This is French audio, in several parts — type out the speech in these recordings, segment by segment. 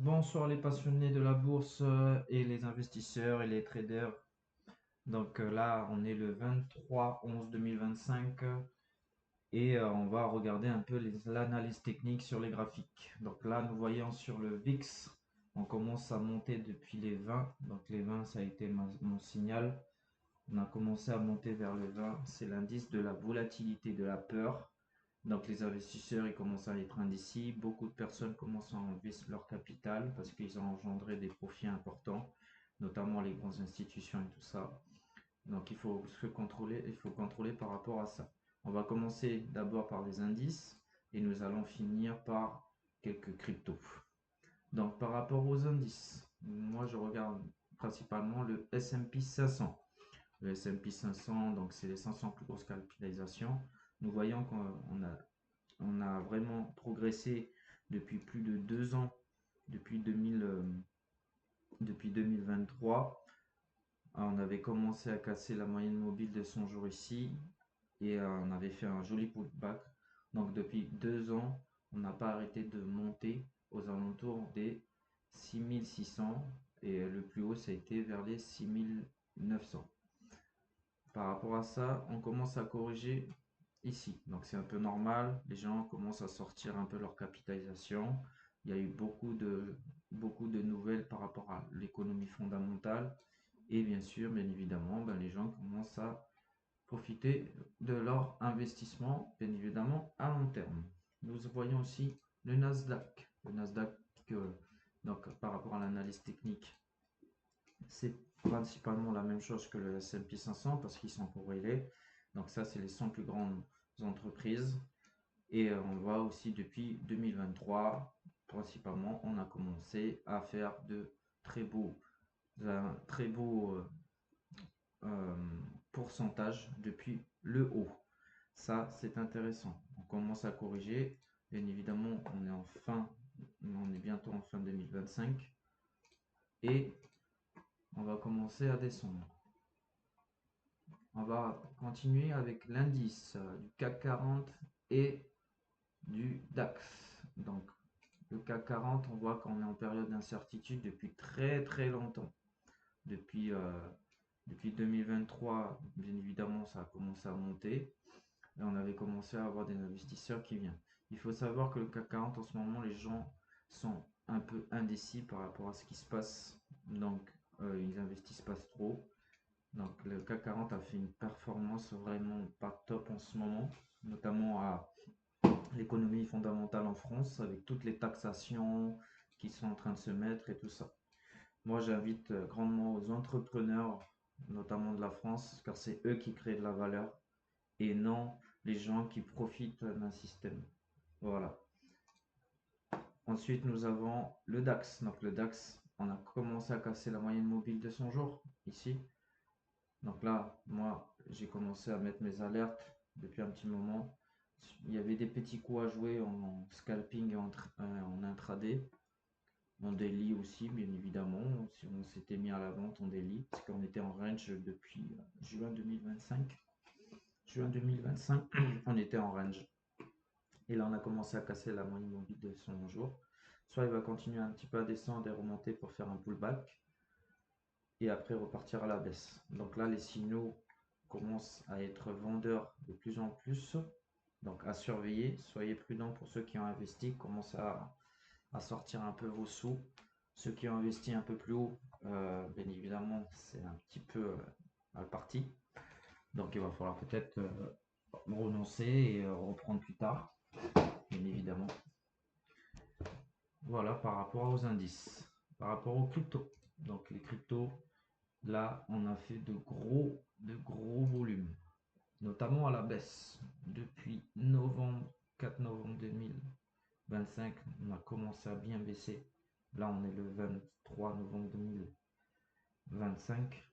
Bonsoir les passionnés de la bourse et les investisseurs et les traders. Là, on est le 23/11/2025 et on va regarder un peu l'analyse technique sur les graphiques. Donc là, nous voyons sur le VIX, on commence à monter depuis les 20. Donc les 20, ça a été mon signal. On a commencé à monter vers le 20. C'est l'indice de la volatilité, de la peur. Donc les investisseurs, ils commencent à être indécis. Beaucoup de personnes commencent à enlever leur capital parce qu'ils ont engendré des profits importants, notamment les grandes institutions et tout ça. Donc il faut contrôler par rapport à ça. On va commencer d'abord par les indices et nous allons finir par quelques cryptos. Donc par rapport aux indices, moi je regarde principalement le S&P 500. Le S&P 500, donc c'est les 500 plus grosses capitalisations. Nous voyons on a vraiment progressé depuis plus de 2 ans, depuis 2023. On avait commencé à casser la moyenne mobile de 100 jours ici et on avait fait un joli pullback. Donc depuis 2 ans, on n'a pas arrêté de monter aux alentours des 6600 et le plus haut ça a été vers les 6900. Par rapport à ça, on commence à corriger ici. Donc c'est un peu normal, les gens commencent à sortir un peu leur capitalisation. Il y a eu beaucoup de nouvelles par rapport à l'économie fondamentale. Et bien sûr, bien évidemment, ben, les gens commencent à profiter de leur investissement, bien évidemment, à long terme. Nous voyons aussi le Nasdaq. Le Nasdaq, donc par rapport à l'analyse technique, c'est principalement la même chose que le S&P 500 parce qu'ils sont corrélés. Donc ça, c'est les 100 plus grandes entreprises. Et on voit aussi depuis 2023, principalement, on a commencé à faire de très beaux, très beaux euh, pourcentages depuis le haut. Ça, c'est intéressant. On commence à corriger. Bien évidemment, on est bientôt en fin 2025 et on va commencer à descendre. On va continuer avec l'indice du CAC 40 et du DAX. Donc, le CAC 40, on voit qu'on est en période d'incertitude depuis très très longtemps. Depuis 2023, bien évidemment, ça a commencé à monter. Et on avait commencé à avoir des investisseurs qui viennent. Il faut savoir que le CAC 40, en ce moment, les gens sont un peu indécis par rapport à ce qui se passe. Donc, ils investissent pas trop. Donc le CAC 40 a fait une performance vraiment pas top en ce moment, notamment à l'économie fondamentale en France, avec toutes les taxations qui sont en train de se mettre et tout ça. Moi, j'invite grandement aux entrepreneurs, notamment de la France, car c'est eux qui créent de la valeur et non les gens qui profitent d'un système. Voilà. Ensuite, nous avons le DAX. Donc le DAX, on a commencé à casser la moyenne mobile de 100 jours ici. Donc là, moi, j'ai commencé à mettre mes alertes depuis un petit moment. Il y avait des petits coups à jouer en scalping et en intraday, en daily aussi, bien évidemment. Si on s'était mis à la vente en daily, parce qu'on était en range depuis juin 2025. Juin 2025, on était en range. Et là, on a commencé à casser la moyenne mobile de 100 jours. Soit il va continuer un petit peu à descendre et remonter pour faire un pullback, et après repartir à la baisse. Donc là, les signaux commencent à être vendeurs de plus en plus. Donc à surveiller, soyez prudents pour ceux qui ont investi, commencez à sortir un peu vos sous. Ceux qui ont investi un peu plus haut, bien évidemment, c'est un petit peu mal parti. Donc il va falloir peut-être renoncer et reprendre plus tard, bien évidemment. Voilà par rapport aux indices. Par rapport aux cryptos. Donc les cryptos, là, on a fait de gros volumes, notamment à la baisse. Depuis 4 novembre 2025, on a commencé à bien baisser. Là, on est le 23 novembre 2025.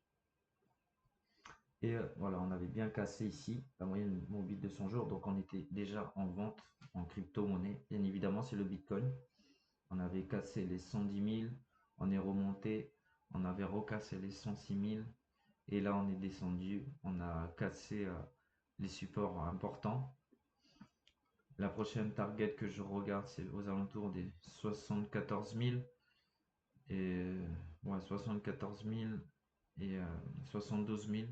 Et voilà, on avait bien cassé ici la moyenne mobile de 100 jours. Donc, on était déjà en vente en crypto-monnaie. Bien évidemment, c'est le Bitcoin. On avait cassé les 110 000. On est remonté. On avait recassé les 106 000. Et là, on est descendu, on a cassé les supports importants. La prochaine target que je regarde, c'est aux alentours des 74 000. et ouais, 74 000 et 72 000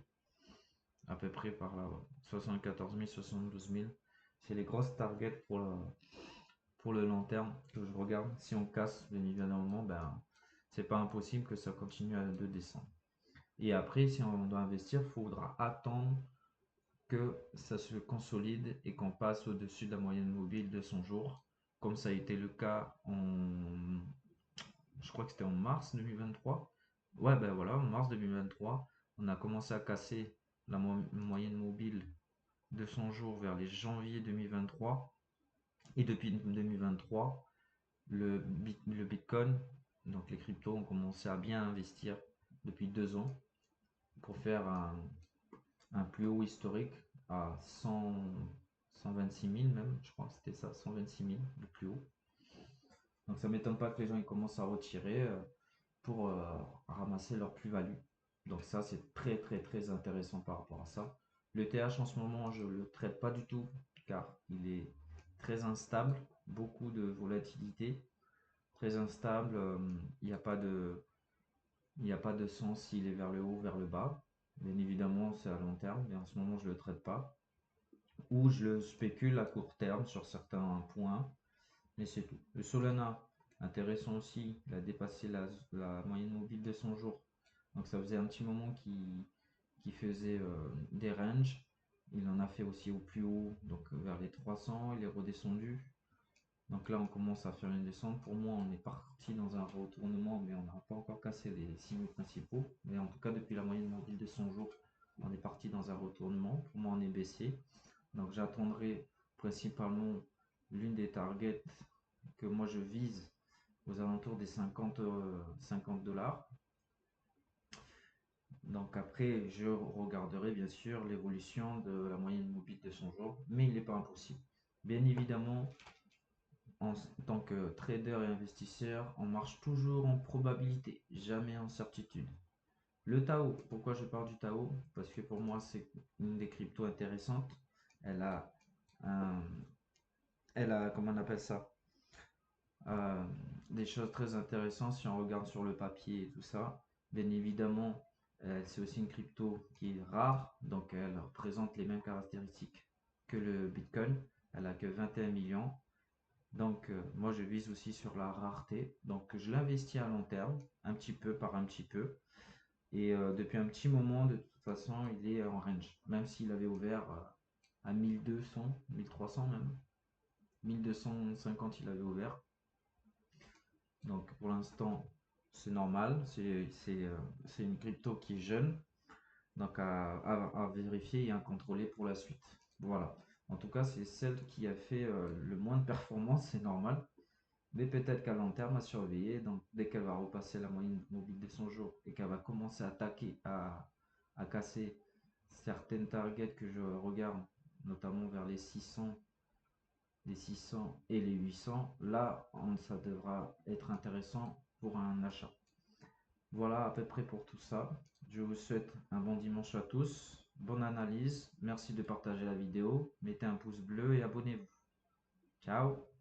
à peu près par là. Ouais. 74 000, 72 000. C'est les grosses targets pour le long terme que je regarde. Si on casse, bien évidemment, ben, c'est pas impossible que ça continue de descendre. Et après, si on doit investir, il faudra attendre que ça se consolide et qu'on passe au-dessus de la moyenne mobile de 100 jours, comme ça a été le cas je crois que c'était en mars 2023. Ouais, ben voilà, en mars 2023, on a commencé à casser la moyenne mobile de 100 jours vers les janvier 2023. Et depuis 2023, le Bitcoin, donc les cryptos, ont commencé à bien investir depuis 2 ans pour faire un plus haut historique à 126 000 même, je crois que c'était ça, 126 000 le plus haut. Donc ça m'étonne pas que les gens ils commencent à retirer pour ramasser leur plus-value. Donc ça c'est très très très intéressant par rapport à ça. Le TH en ce moment je le traite pas du tout car il est très instable, beaucoup de volatilité, très instable, il n'y a pas de il n'y a pas de sens s'il est vers le haut, vers le bas. Bien évidemment, c'est à long terme, mais en ce moment, je ne le traite pas. Ou je le spécule à court terme sur certains points, mais c'est tout. Le Solana, intéressant aussi, il a dépassé la moyenne mobile de 100 jours. Donc ça faisait un petit moment qu'il faisait des ranges. Il en a fait aussi au plus haut, donc vers les 300, il est redescendu. Donc là, on commence à faire une descente. Pour moi, on est parti dans un retournement, mais on n'a pas encore cassé les signaux principaux. Mais en tout cas, depuis la moyenne mobile de 100 jours, on est parti dans un retournement. Pour moi, on est baissier. Donc j'attendrai principalement l'une des targets que moi je vise aux alentours des 50 dollars. Donc après, je regarderai bien sûr l'évolution de la moyenne mobile de 100 jours, mais il n'est pas impossible. Bien évidemment, en tant que trader et investisseur, on marche toujours en probabilité, jamais en certitude. Le Tao, pourquoi je parle du Tao? Parce que pour moi, c'est une des cryptos intéressantes. Elle a un, comment on appelle ça? Euh, des choses très intéressantes si on regarde sur le papier et tout ça. Bien évidemment, c'est aussi une crypto qui est rare, donc elle présente les mêmes caractéristiques que le Bitcoin. Elle a que 21 millions. Donc, moi, je vise aussi sur la rareté. Donc, je l'investis à long terme, un petit peu par un petit peu. Et depuis un petit moment, de toute façon, il est en range. Même s'il avait ouvert à 1200, 1300 même. 1250, il avait ouvert. Donc, pour l'instant, c'est normal. C'est une crypto qui est jeune. Donc, à vérifier et à contrôler pour la suite. Voilà. En tout cas, c'est celle qui a fait le moins de performance, c'est normal. Mais peut-être qu'à long terme, à surveiller, donc dès qu'elle va repasser la moyenne mobile de 100 jours et qu'elle va commencer à attaquer, à casser certaines targets que je regarde, notamment vers les 600 et les 800, là, ça devra être intéressant pour un achat. Voilà à peu près pour tout ça. Je vous souhaite un bon dimanche à tous, bonne analyse, merci de partager la vidéo, mettez un pouce bleu et abonnez-vous. Ciao!